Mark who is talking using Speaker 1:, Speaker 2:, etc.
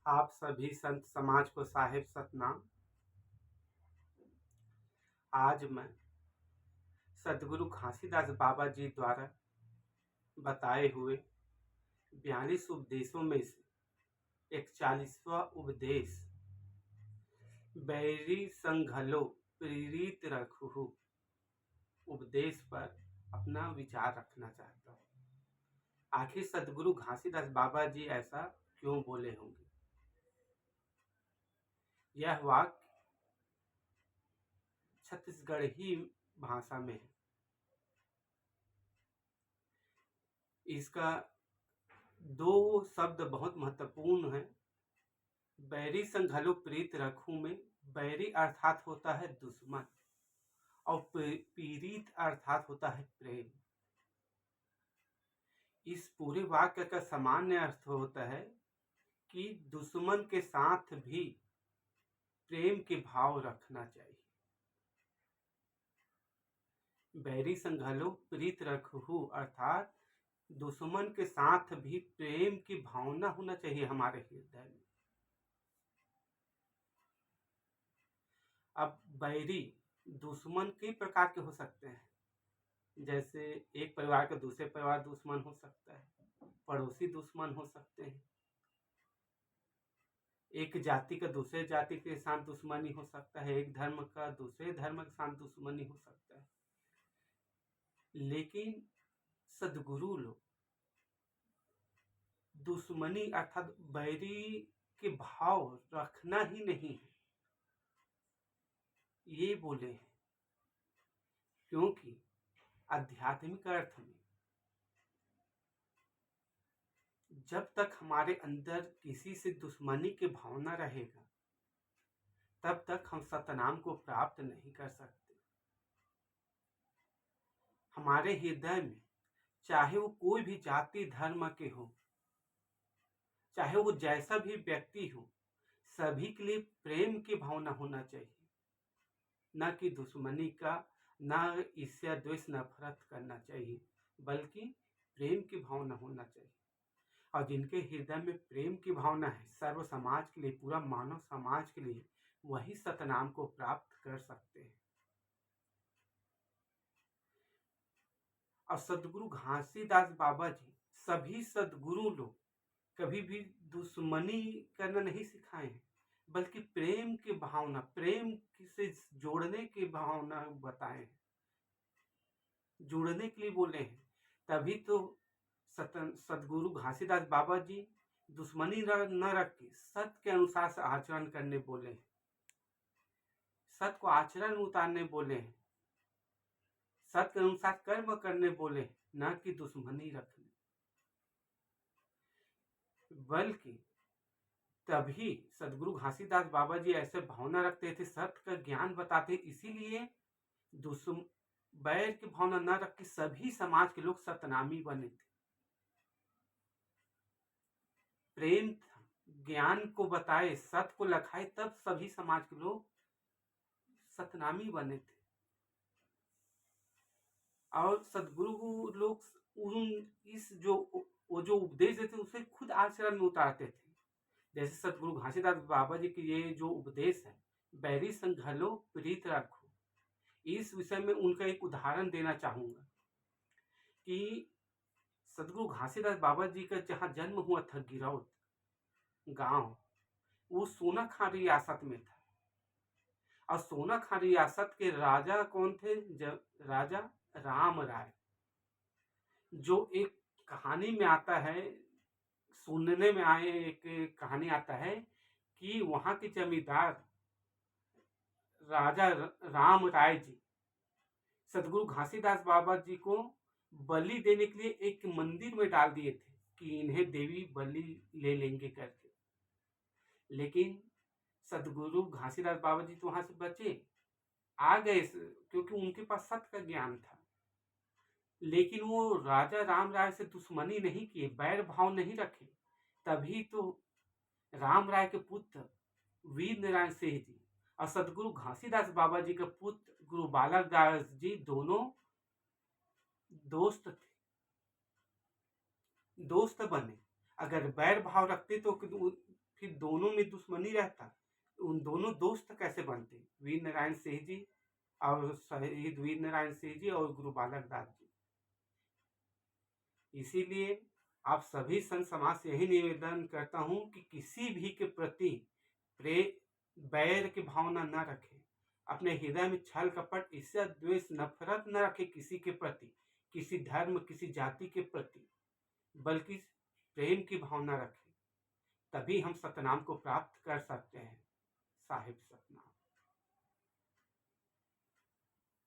Speaker 1: आप सभी संत समाज को साहिब सतनाम। आज मैं सदगुरु घासीदास बाबा जी द्वारा बताए हुए 42 उपदेशों में से 41वां उपदेश बैरी संघलो प्रेरित रखहु उपदेश पर अपना विचार रखना चाहता हूँ। आखिर सदगुरु घासीदास बाबा जी ऐसा क्यों बोले होंगे? यह वाक्य छत्तीसगढ़ी भाषा में है। इसका दो शब्द बहुत महत्वपूर्ण है। बैरी संघलो प्रीत रखूं में बैरी अर्थात होता है दुश्मन और पीड़ित अर्थात होता है प्रेम। इस पूरे वाक्य का सामान्य अर्थ होता है कि दुश्मन के साथ भी प्रेम के भाव रखना चाहिए। बैरी संघलो प्रीत रखहु अर्थात दुश्मन के साथ भी प्रेम की भावना होना चाहिए हमारे हृदय में। अब बैरी दुश्मन कई प्रकार के हो सकते हैं, जैसे एक परिवार का दूसरे परिवार दुश्मन हो सकता है, पड़ोसी दुश्मन हो सकते हैं, एक जाति का दूसरे जाति के साथ दुश्मनी हो सकता है, एक धर्म का दूसरे धर्म के साथ दुश्मनी हो सकता है। लेकिन सदगुरु लोग दुश्मनी अर्थात बैरी के भाव रखना ही नहीं है ये बोले हैं, क्योंकि आध्यात्मिक अर्थ में जब तक हमारे अंदर किसी से दुश्मनी की भावना रहेगा तब तक हम सतनाम को प्राप्त नहीं कर सकते। हमारे हृदय में चाहे वो कोई भी जाति धर्म के हो, चाहे वो जैसा भी व्यक्ति हो, सभी के लिए प्रेम की भावना होना चाहिए, न कि दुश्मनी का, न ईर्ष्या द्वेष नफरत करना चाहिए, बल्कि प्रेम की भावना होना चाहिए। और जिनके हृदय में प्रेम की भावना है सर्व समाज के लिए, पूरा मानव समाज के लिए, वही सतनाम को प्राप्त कर सकते हैं। और सदगुरु घासीदास बाबा जी सभी सदगुरु लोग कभी भी दुश्मनी करना नहीं सिखाए हैं, बल्कि प्रेम की भावना, प्रेम से जोड़ने की भावना बताए हैं, जुड़ने के लिए बोले हैं। तभी तो सदगुरु घासीदास बाबा जी दुश्मनी न रख के सत्य के अनुसार से आचरण करने बोले हैं, सत्य को आचरण में उतारने बोले हैं, सत्य के अनुसार कर्म करने बोले, न कि दुश्मनी रखने। बल्कि तभी सदगुरु घासीदास बाबा जी ऐसे भावना रखते थे, सत्य का ज्ञान बताते, इसीलिए बैर की भावना न रख के सभी समाज के लोग सतनामी बने थे। प्रेम ज्ञान को बताए, सत्य को लखाए, तब सभी समाज के लोग सतनामी बने थे। और सदगुरु लोग इस जो उपदेश देते उसे खुद आचरण में उतारते थे। जैसे सदगुरु घासीदास बाबा जी की ये जो उपदेश है, बैरी संघलो प्रीत रखो, इस विषय में उनका एक उदाहरण देना चाहूंगा कि सदगुरु घासीदास बाबा जी का जहाँ जन्म हुआ था, गिरौद गांव, वो सोनाखान रियासत में था। और सोनाखान रियासत के राजा कौन थे? राजा राम राय, जो एक कहानी में आता है, सुनने में आए एक कहानी आता है कि वहां के जमींदार राजा राम राय जी सदगुरु घासीदास बाबा जी को बलि देने के लिए एक मंदिर में डाल दिए थे कि इन्हें देवी बलि ले लेंगे करके। लेकिन सदगुरु घासीदास बाबा जी तो वहां से बचे, आ गए, क्योंकि उनके पास सत्य का ज्ञान था। लेकिन वो राजा राम राय से दुश्मनी नहीं किए, बैर भाव नहीं रखे। तभी तो राम राय के पुत्र वीर नारायण सिंह जी और सदगुरु घासीदास बाबा जी के पुत्र गुरु बालक दास जी दोनों दोस्त थे, दोस्त बने। अगर बैर भाव रखते तो फिर दोनों में दुश्मनी रहता, उन दोनों दोस्त कैसे बनते? वीर नारायण सिंह जी और शहीद वीर नारायण सिंह जी और गुरु बालक दास जी। इसीलिए आप सभी संत समाज से यही निवेदन करता हूं कि किसी भी के प्रति बैर की भावना न रखें, अपने हृदय में छल कपट ईर्ष्या द्वेष नफरत न रखें किसी के प्रति, किसी धर्म किसी जाति के प्रति, बल्कि प्रेम की भावना रखें। तभी हम सतनाम को प्राप्त कर सकते हैं। साहिब सतनाम।